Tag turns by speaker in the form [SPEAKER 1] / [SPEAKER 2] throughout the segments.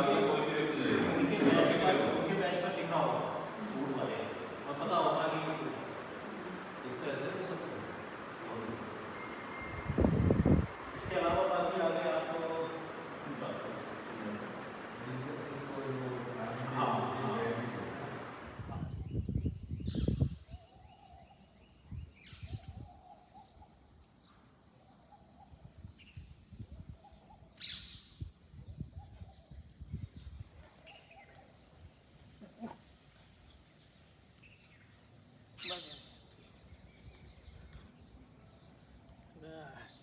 [SPEAKER 1] उनके
[SPEAKER 2] कोई भी व्यक्ति ले लेगा,
[SPEAKER 1] उनके
[SPEAKER 2] तो
[SPEAKER 1] बैच
[SPEAKER 2] आपके
[SPEAKER 1] पर
[SPEAKER 2] क्या होगा?
[SPEAKER 1] उनके बैच पर लिखा होगा फूड वाले और पता होगा कि इस तरह से वो सब और इसके अलावा बाकी आगे आप हाँ हाँ हाँ बस।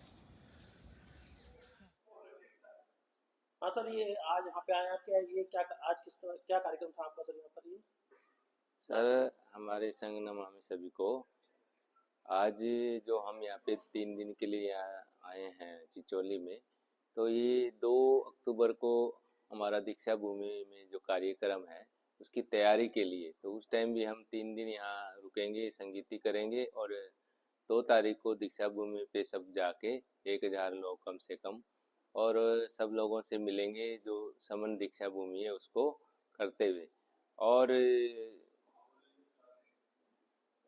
[SPEAKER 1] हाँ सर, ये आज यहाँ पे आए हैं क्या, ये क्या आज किस तरह क्या कार्यक्रम था आपका सर यहाँ पर ये?
[SPEAKER 3] सर हमारे संग नमामि सभी को आज जो हम यहाँ पे 3 दिन के लिए यहाँ आए हैं चिचोली में, तो ये 2 अक्टूबर को हमारा दीक्षा भूमि में जो कार्यक्रम है उसकी तैयारी के लिए, तो उस टाइम भी हम 3 दिन यहाँ रुकेंगे, संगीति करेंगे और 2 तारीख को दीक्षा भूमि पे सब जाके 1000 लोग कम से कम और सब लोगों से मिलेंगे जो समन दीक्षा भूमि है उसको करते हुए, और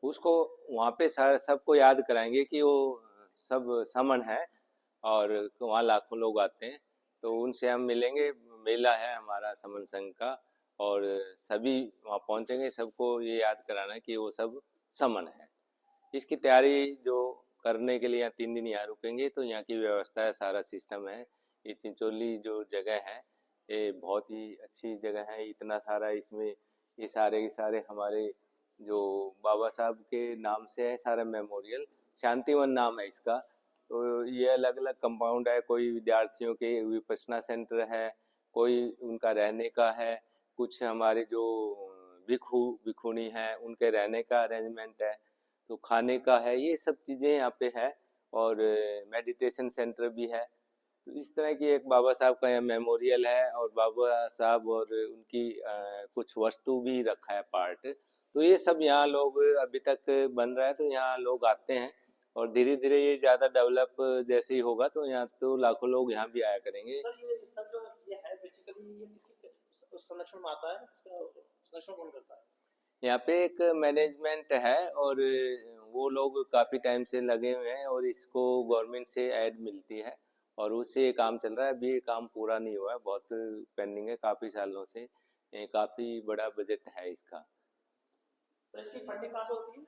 [SPEAKER 3] उसको वहाँ पे सबको याद कराएंगे कि वो सब समन है और वहाँ लाखों लोग आते हैं, तो उनसे हम मिलेंगे। मेला है हमारा समन संघ का और सभी वहाँ पहुँचेंगे, सबको ये याद कराना है कि वो सब समन है। इसकी तैयारी जो करने के लिए यहाँ 3 दिन यहाँ रुकेंगे, तो यहाँ की व्यवस्था है, सारा सिस्टम है। ये चिंचोली जो जगह है ये बहुत ही अच्छी जगह है, इतना सारा इसमें ये सारे के सारे हमारे जो बाबा साहब के नाम से है सारा मेमोरियल, शांतिवन नाम है इसका। तो ये अलग अलग कंपाउंड है, कोई विद्यार्थियों के विपश्यना सेंटर है, कोई उनका रहने का है, कुछ हमारे जो भिखुनी है उनके रहने का अरेंजमेंट है, तो खाने का है, ये सब चीज़ें यहाँ पे है और मेडिटेशन सेंटर भी है। तो इस तरह की एक बाबा साहब का यहाँ मेमोरियल है और बाबा साहब और उनकी कुछ वस्तु भी रखा है पार्ट। तो ये सब यहाँ लोग अभी तक बन रहा है, तो यहाँ लोग आते हैं और धीरे धीरे ये ज़्यादा डेवलप जैसे ही होगा तो यहाँ तो लाखों लोग यहाँ भी आया करेंगे।
[SPEAKER 1] सर ये स्थल जो ये है बेसिकली ये किसके संरक्षण में आता है, इसका संरक्षण कौन करता है?
[SPEAKER 3] यहाँ पे एक मैनेजमेंट है और वो लोग काफ़ी टाइम से लगे हुए हैं और इसको गवर्नमेंट से ऐड मिलती है और उससे ये काम चल रहा है। अभी ये काम पूरा नहीं हुआ है, बहुत पेंडिंग है काफ़ी सालों से, काफ़ी बड़ा बजट है इसका।
[SPEAKER 1] सर इसकी फंडिंग कहाँ से होती है?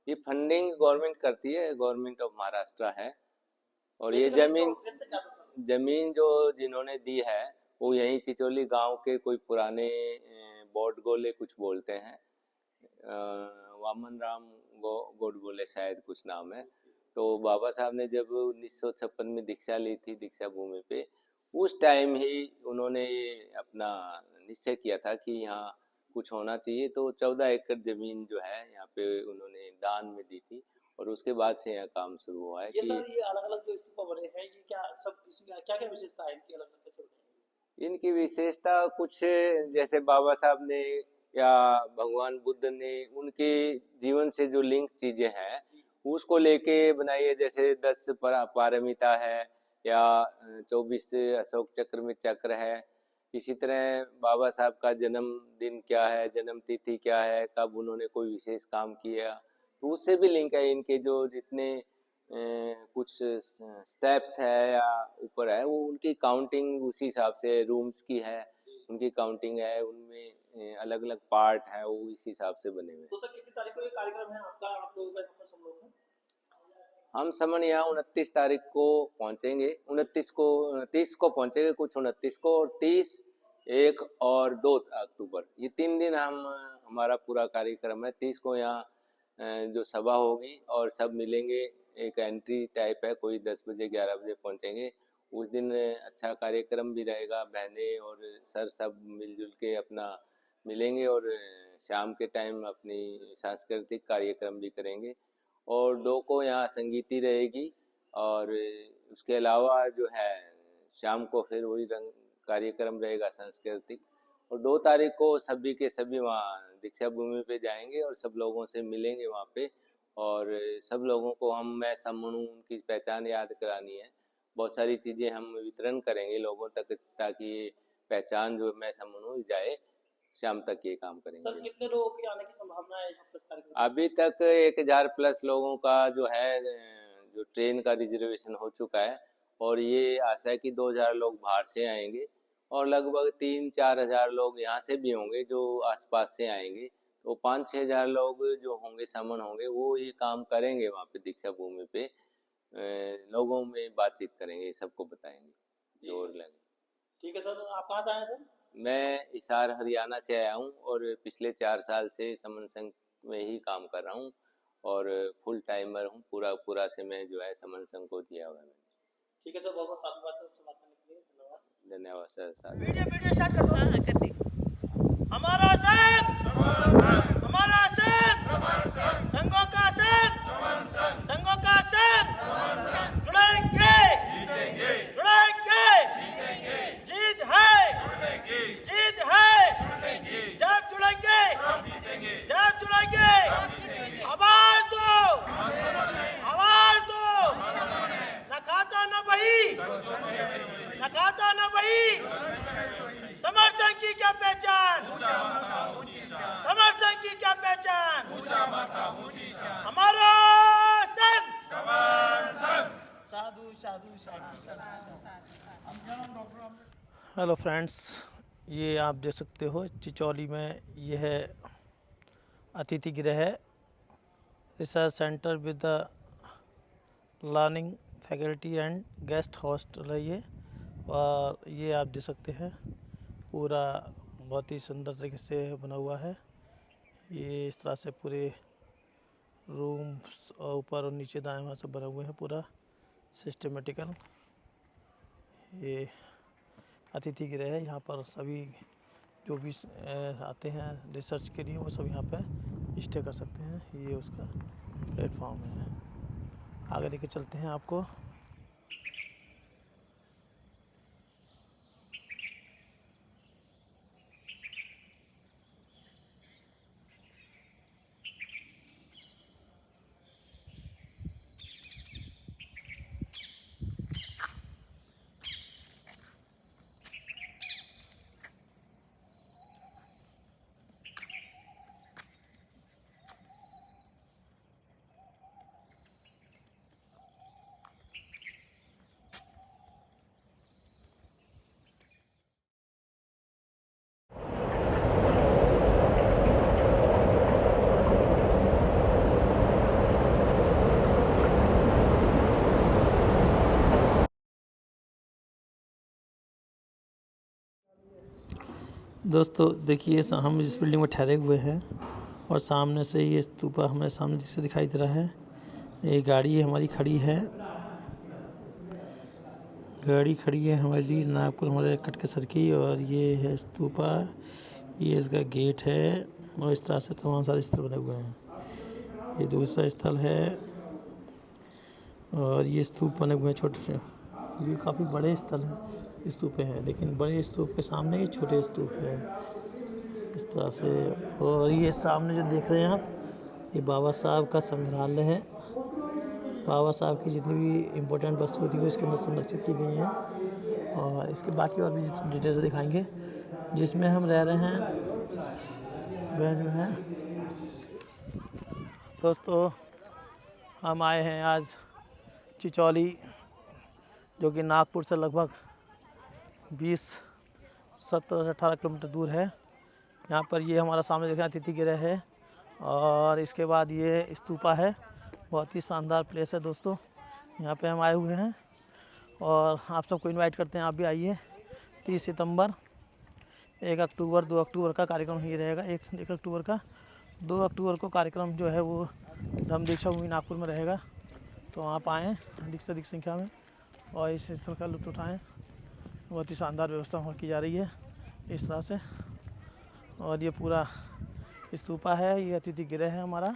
[SPEAKER 3] ये फंडिंग गवर्नमेंट करती है, गवर्नमेंट ऑफ महाराष्ट्र है। और ये
[SPEAKER 1] बेसिकली इसका
[SPEAKER 3] जमीन
[SPEAKER 1] उद्देश्य क्या था सर?
[SPEAKER 3] जमीन जो जिन्होंने दी है वो यहीं चिचोली गांव के कोई पुराने बोट गोले कुछ बोलते हैं, वामन राम गोडबोले शायद कुछ नाम है। तो बाबा साहब ने जब 1956 में दीक्षा ली थी दीक्षा भूमि पे, उस टाइम ही उन्होंने ये अपना निश्चय किया था कि यहाँ कुछ होना चाहिए, तो 14 एकड़ जमीन जो है यहाँ पे उन्होंने दान में दी थी और उसके बाद से यहाँ काम शुरू हुआ है
[SPEAKER 1] ये
[SPEAKER 3] कि
[SPEAKER 1] सर ये अलग अलग जो स्तूपा बने हैं ये क्या सब इसकी क्या क्या विशेषता है इनकी, अलग अलग कैसे बने हैं?
[SPEAKER 3] इनकी विशेषता कुछ जैसे बाबा साहब ने या भगवान बुद्ध ने उनके जीवन से जो लिंक चीजें हैं उसको लेके बनाई है, जैसे 10 पारमिता है या 24 अशोक चक्र में चक्र है। इसी तरह बाबा साहब का जन्मदिन क्या है, जन्म तिथि क्या है, कब उन्होंने कोई विशेष काम किया, तो उससे भी लिंक है। इनके जो जितने कुछ स्टेप्स है या ऊपर है वो उनकी काउंटिंग उसी हिसाब से रूम्स की है, उनकी काउंटिंग है, उनमें अलग अलग पार्ट है वो इस हिसाब से बने हुए हैं।
[SPEAKER 1] तो सर कितनी तारीख को ये कार्यक्रम है आपका, आप लोगों का यहाँ पर सब लोग हैं?
[SPEAKER 3] हम समन यहाँ 29 तारीख को पहुँचेंगे, 30 को पहुँचेंगे, कुछ 29 को और 30, 1 और 2 अक्टूबर, ये 3 दिन हम हमारा पूरा कार्यक्रम है। 30 को यहाँ जो सभा होगी और सब मिलेंगे, एक एंट्री टाइप है, कोई 10 बजे 11 बजे पहुँचेंगे। उस दिन अच्छा कार्यक्रम भी रहेगा, बहनें और सर सब मिलजुल के अपना मिलेंगे और शाम के टाइम अपनी सांस्कृतिक कार्यक्रम भी करेंगे और 2 को यहाँ संगीति रहेगी और उसके अलावा जो है शाम को फिर वही रंग कार्यक्रम रहेगा सांस्कृतिक। और 2 तारीख को सभी के सभी वहाँ दीक्षा भूमि पे जाएंगे और सब लोगों से मिलेंगे वहाँ पे और सब लोगों को मैं समूह उनकी पहचान याद करानी है। बहुत सारी चीज़ें हम वितरण करेंगे लोगों तक ताकि पहचान जो मैं समझूँ जाए, शाम तक ये काम
[SPEAKER 2] सर
[SPEAKER 3] करेंगे।
[SPEAKER 2] कितने लोगों की आने की संभावना है यहाँ पर कार्यक्रम?
[SPEAKER 3] अभी तक 1000 प्लस लोगों का जो है जो ट्रेन का रिजर्वेशन हो चुका है, और ये आशा है कि 2000 लोग बाहर से आएंगे, और लगभग 3-4 हज़ार लोग यहाँ से भी होंगे जो आसपास से आएंगे। तो 5-6 हज़ार लोग जो होंगे समन होंगे, वो ये काम करेंगे वहाँ पे दीक्षा भूमि पे, लोगों में बातचीत करेंगे, सबको बताएंगे, जोर लगेंगे।
[SPEAKER 2] ठीक है सर, आप कहाँ से आए हैं सर?
[SPEAKER 3] मैं हिसार हरियाणा से आया हूँ, और पिछले 4 साल से समन संघ में ही काम कर रहा हूँ, और फुल टाइमर हूँ। पूरा समय जो है समन संघ को दिया हुआ है मैंने।
[SPEAKER 2] ठीक है सर, बहुत बहुत साधुवाद सर, आपसे बात करने के लिए धन्यवाद।
[SPEAKER 3] धन्यवाद सर।
[SPEAKER 2] वीडियो स्टार्ट कर दो।
[SPEAKER 4] हाँ कर दी।
[SPEAKER 2] हमारा संघ हमारा संघ संघों का संघ संघों का संघ जुड़ेंगे जुड़ेंगे जीत है जब जुड़ेंगे आवाज दो न खाता न बही समर संघ की क्या पहचान हमारा संघ साधु। हेलो फ्रेंड्स, ये आप देख सकते हो चिचौली में यह है अतिथि गृह है, research centre with the learning faculty and guest hostel है ये। और ये आप देख सकते हैं पूरा बहुत ही सुंदर तरीके से बना हुआ है। ये इस तरह से पूरे रूम्स और ऊपर और नीचे दाएं बाएं से बने हुए हैं, पूरा सिस्टमेटिकल। ये अतिथि गृह है, यहाँ पर सभी जो भी आते हैं रिसर्च के लिए वो सब यहाँ पे स्टे कर सकते हैं। ये उसका प्लेटफॉर्म है। आगे लेके चलते हैं आपको। दोस्तों देखिए, हम जिस बिल्डिंग में ठहरे हुए हैं और सामने से ये स्तूपा हमें सामने से दिखाई दे रहा है। ये गाड़ी हमारी खड़ी है, हमारी नागपुर हमारे कटकेसर की। और ये है स्तूपा, ये इसका गेट है, और इस तरह से तमाम सारे स्थल बने हुए हैं। ये दूसरा स्थल है, और ये स्तूप बने हुए हैं छोटे, ये काफ़ी बड़े स्थल हैं, स्तूपें हैं, लेकिन बड़े स्तूप के सामने ये छोटे स्तूप है इस तरह से। और ये सामने जो देख रहे हैं आप, ये बाबा साहब का संग्रहालय है। बाबा साहब की जितनी भी इम्पोर्टेंट वस्तुएं थी वो इसके अंदर संरक्षित की गई हैं। और इसके बाकी और भी डिटेल से दिखाएंगे। जिसमें हम रह रहे हैं वह जो है, दोस्तों हम आए हैं आज चिचौली, जो कि नागपुर से लगभग 17 से 18 किलोमीटर दूर है। यहाँ पर ये हमारा सामने देखना अतिथि गृह है, और इसके बाद ये स्तूपा है। बहुत ही शानदार प्लेस है दोस्तों, यहाँ पे हम आए हुए हैं और आप सबको इनवाइट करते हैं, आप भी आइए। 30 सितंबर, 1 अक्टूबर, 2 अक्टूबर का कार्यक्रम ही रहेगा। 1 अक्टूबर का, 2 अक्टूबर को कार्यक्रम जो है वो धम्म दीक्षा भूमि नागपुर में रहेगा। तो आप आएँ अधिक से अधिक संख्या में और इस स्थल का लुत्फ़ उठाएँ। बहुत ही शानदार व्यवस्था वहाँ की जा रही है इस तरह से। और ये पूरा स्तूपा है, ये अतिथि गृह है हमारा।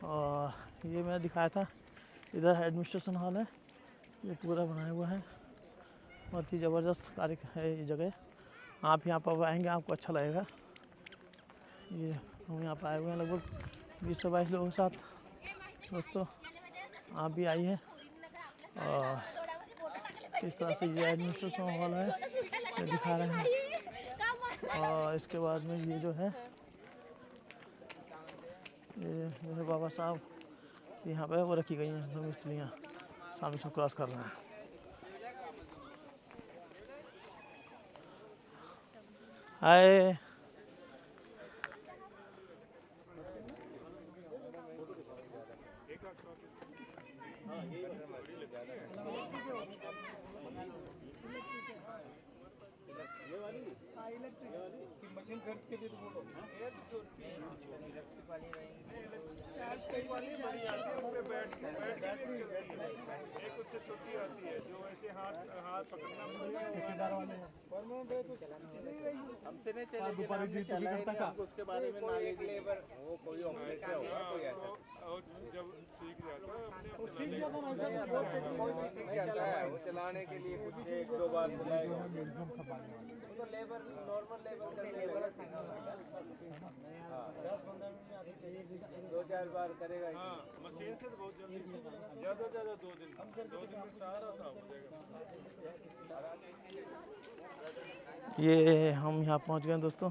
[SPEAKER 2] और ये मैंने दिखाया था, इधर एडमिनिस्ट्रेशन हॉल है, ये पूरा बनाया हुआ है। बहुत ही ज़बरदस्त कार्य है ये जगह। आप यहाँ पर आएंगे आपको अच्छा लगेगा। ये हम यहाँ पर आए हुए हैं लगभग 20 से 22 लोगों के साथ। दोस्तों आप भी आइए। और इस तरह से ये एडमिनिस्ट्रेशन हॉल है, ये दिखा रहे हैं। और इसके बाद में ये जो है बाबा साहब यहाँ पे वो रखी गई हैं, दो मिस्त्रियाँ सामने से क्रॉस कर रहे हैं। हाय
[SPEAKER 4] मशीन खरीद के दे दो बोलो चार्ज कई वाली बड़ी आती है उसपे बैठ एक उससे छोटी आती है जो ऐसे हाथ पकड़ना ठेकेदार वाले हमसे नहीं चले दुपारी जी तो करता का उसके बारे में नॉलेज लेबर वो कोई ऑपरेटर होगा कोई ऐसा और जब सीख जाता है वो सीख जाता ना ऐसा कोई नहीं सीख जाता है वो चलाने के लिए कुछ एक दो बार चलाएगा तो लेबर नॉर्मल लेबर का लेबर सीखा दो चार बार करेगा। हाँ मशीन से तो बहुत जल्दी ज़्यादा से ज़्यादा 2 दिन में सारा साफ हो जाएगा।
[SPEAKER 2] ये हम यहाँ पहुँच गए दोस्तों।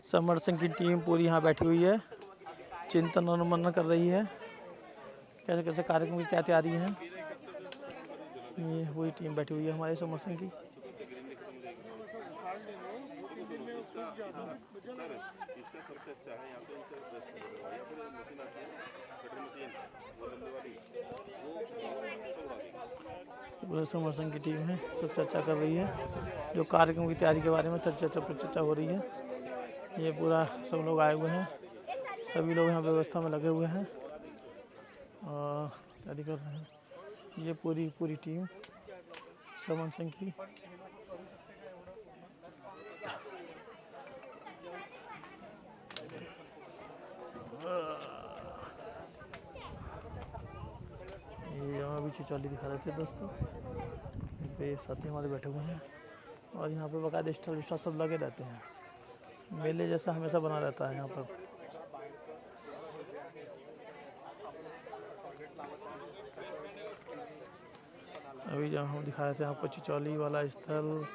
[SPEAKER 2] समर सिंह की टीम पूरी यहाँ बैठी हुई है, चिंतन और मनन कर रही है कैसे कैसे कार्यक्रम की क्या तैयारी है। ये वही टीम बैठी हुई है हमारे समर सिंह की। समर सिंह की टीम है, सब चर्चा कर रही है जो कार्यक्रम की तैयारी के बारे में चर्चा हो रही है। ये पूरा सब लोग आए हुए हैं, सभी लोग यहाँ व्यवस्था में लगे हुए हैं और तैयारी कर रहे हैं। ये पूरी टीम समन सिंह की। ये यहाँ भी चिचौली दिखा रहे थे दोस्तों। पे साथी हमारे बैठे हुए हैं और यहाँ पे बकायदा स्टॉल सब लगे रहते हैं, मेले जैसा हमेशा बना रहता है यहाँ पर। अभी जहाँ हम दिखा रहे थे आपको चिचौली वाला स्थल,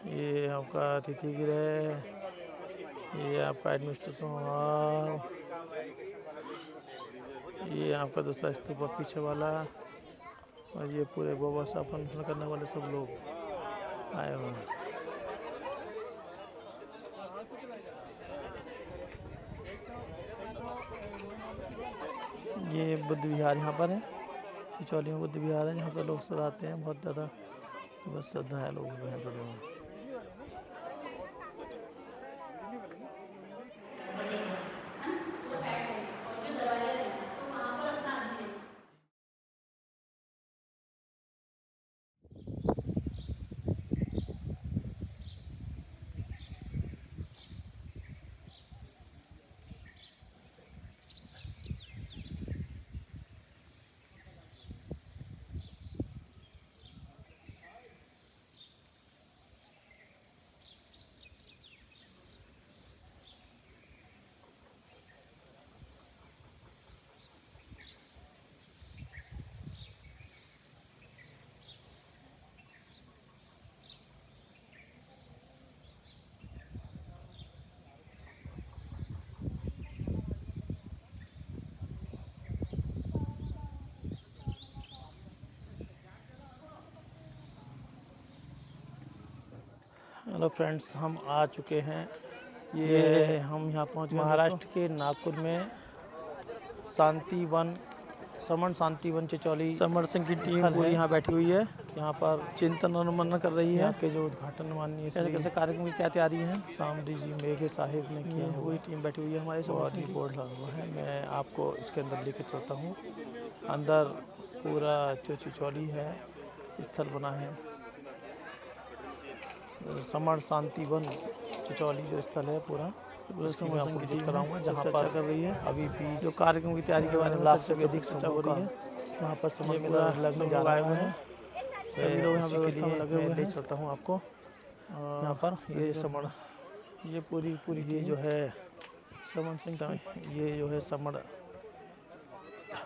[SPEAKER 2] ये आपका अतिथि गृह, ये आपका एडमिनिस्ट्रेशन हॉल, ये आपका दूसरा स्तूप पीछे वाला, और ये पूरे बाबा साहब फंक्शन करने वाले सब लोग आए हुए हैं। ये बुद्ध विहार यहाँ पर है, चिचौली में बुद्ध विहार है, यहाँ पर लोग सब आते हैं, बहुत ज़्यादा बस श्रद्धा है लोगों के यहाँ जुड़े हुए। हेलो फ्रेंड्स, हम आ चुके हैं, ये हम यहाँ पहुँच गए महाराष्ट्र के नागपुर में शांतिवन, समन शांतिवन चिचौली। समर सिंह की टीम पूरी यहाँ बैठी हुई है, यहाँ पर चिंतन और मनन कर रही है के जो उद्घाटन माननीय कैसे कार्यक्रम की क्या तैयारी है सामरी जी मेघे साहिब ने किया है, वही टीम बैठी हुई है हमारे और बोर्ड लगा हुआ है। मैं आपको इसके अंदर लेके चलता हूँ। अंदर पूरा जो चिचौली है स्थल बना है, समर शांतिवन चिचौली जो स्थल है पूरा मैं आपको विजिट कराऊंगा, जहाँ पर कर रही है अभी भी जो कार्यक्रम की तैयारी के बारे में लाख से भी अधिक चर्चा हो रही है। यहाँ पर समर मेला लगने जा रहे हैं, सभी लोग यहाँ व्यवस्था में लगे हुए हैं। ले चलता हूँ आपको यहाँ पर। ये समर, ये पूरी ये जो है समन सिंह, ये जो है समर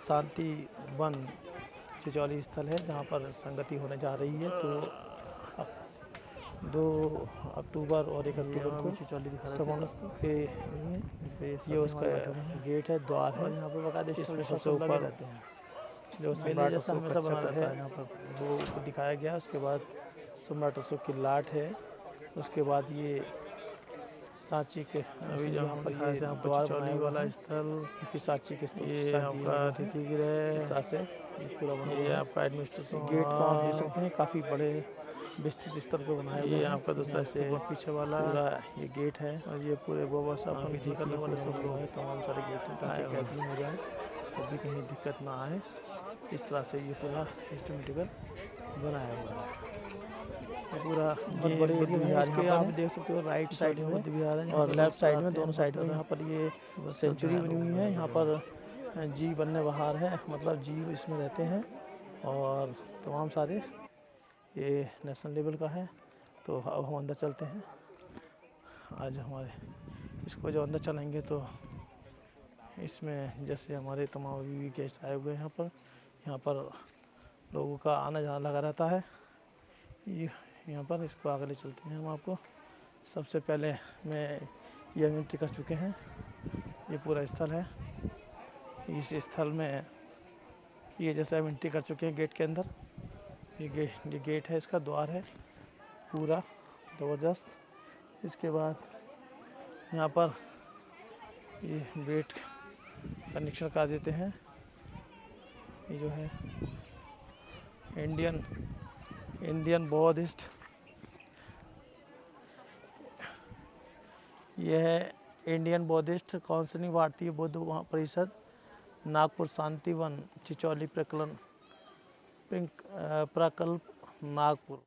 [SPEAKER 2] शांति वन चिचौली स्थल है जहाँ पर संगति होने जा रही है। तो 2 अक्टूबर और 1 अक्टूबर को समान के ये उसका गेट है, द्वार है। यहाँ पर बकायदे इसमें सबसे ऊपर जो सम्राट अशोक का छत्र है यहाँ पर वो दिखाया गया। उसके बाद सम्राट अशोक की लाट है। उसके बाद ये सांची के अभी यहाँ पर ये द्वार बनाने वाला स्थल क्योंकि सांची के ये आपका अतिथि गृह है। इस तरह से पूरा बना ये आपका एडमिनिस्ट्रेशन गेट को आप देख सकते हैं, काफ़ी बड़े विस्तृत स्तर पर बनाया हुआ है। आपका दूसरा से पीछे वाला पूरा ये गेट है और ये पूरे बाबा साहब विधि करने वाले सब लोग हैं। तमाम सारे गेट हैं ताकि कैदी हो जाए तो भी कहीं दिक्कत ना आए। इस तरह से ये पूरा सिस्टमेटिकल बनाया हुआ है। पूरा बहुत बड़े एरिया है। इसके आप देख सकते हो राइट साइड में और लेफ्ट साइड में, दोनों साइड में यहाँ पर ये सेंचुरी बनी हुई है। यहाँ पर जीव बनने बहार है, मतलब जीव इसमें रहते हैं और तमाम सारे ये नेशनल लेवल का है। तो अब हम अंदर चलते हैं। आज हमारे इसको जो अंदर चलेंगे तो इसमें जैसे हमारे तमाम अभी भी गेस्ट आए हुए हैं यहाँ पर लोगों का आना जाना लगा रहता है। ये यहाँ पर इसको आगे ले चलते हैं हम आपको। सबसे पहले मैं ये एंट्री कर चुके हैं। ये पूरा स्थल है। इस स्थल में ये जैसे हम एंट्री कर चुके हैं गेट के अंदर। ये गेट है, इसका द्वार है पूरा ज़बरदस्त। इसके बाद यहाँ पर ये वेट कनेक्शन कर देते हैं। ये जो है इंडियन बौद्धिस्ट, यह है इंडियन बौद्धिस्ट काउंसिल भारतीय बौद्ध परिषद नागपुर शांति वन चिचौली प्रकल्प नागपुर।